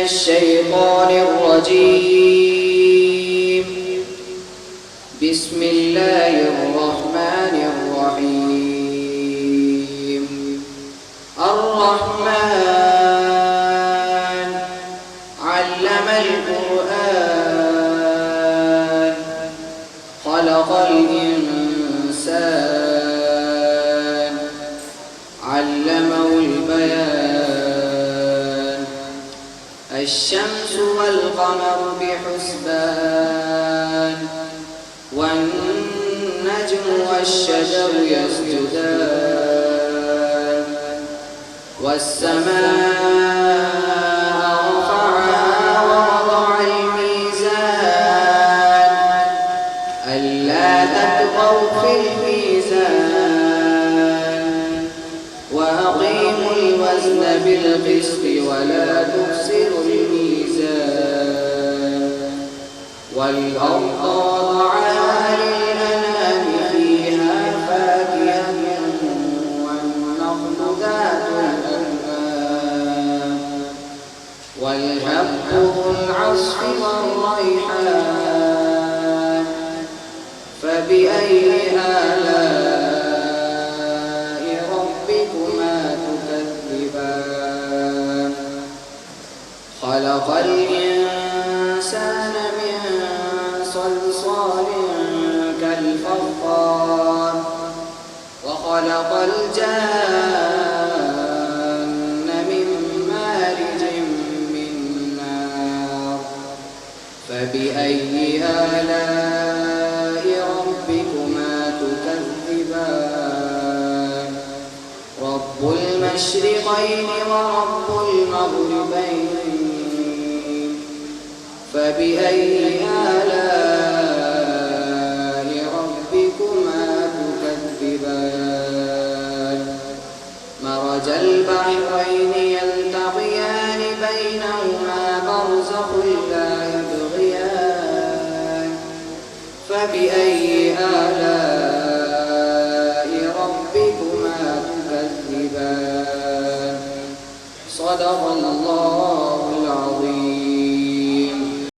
الشيطان الرجيم. بسم الله الرحمن الرحيم. الرحمن علم القرآن خلق الإنسان علمه البيان. الشمس والقمر بحسبان والنجم والشجر يسجدان. والسماء رفعها ووضع الميزان ألا تطغوا في الميزان وأقيموا الوزن بالقسط ولا تخسروا الميزان. والأرض وضعها للأنام فيها فاكهة والنخل ذات الأكمام والحب ذو العصف والريحان. فبأي آلاء ربكما تكذبان. خلق الإنسان من صلصال كالفخار وخلق الجان من مارج من نار. فبأي آلاء ربكما تكذبان. رب المشرقين ورب المغربين. فبأي آلاء ربكما تكذبان. مرج البحرين يلتقيان بينهما برزخ لا يبغيان. فبأي آلاء ربكما تكذبان. صدق الله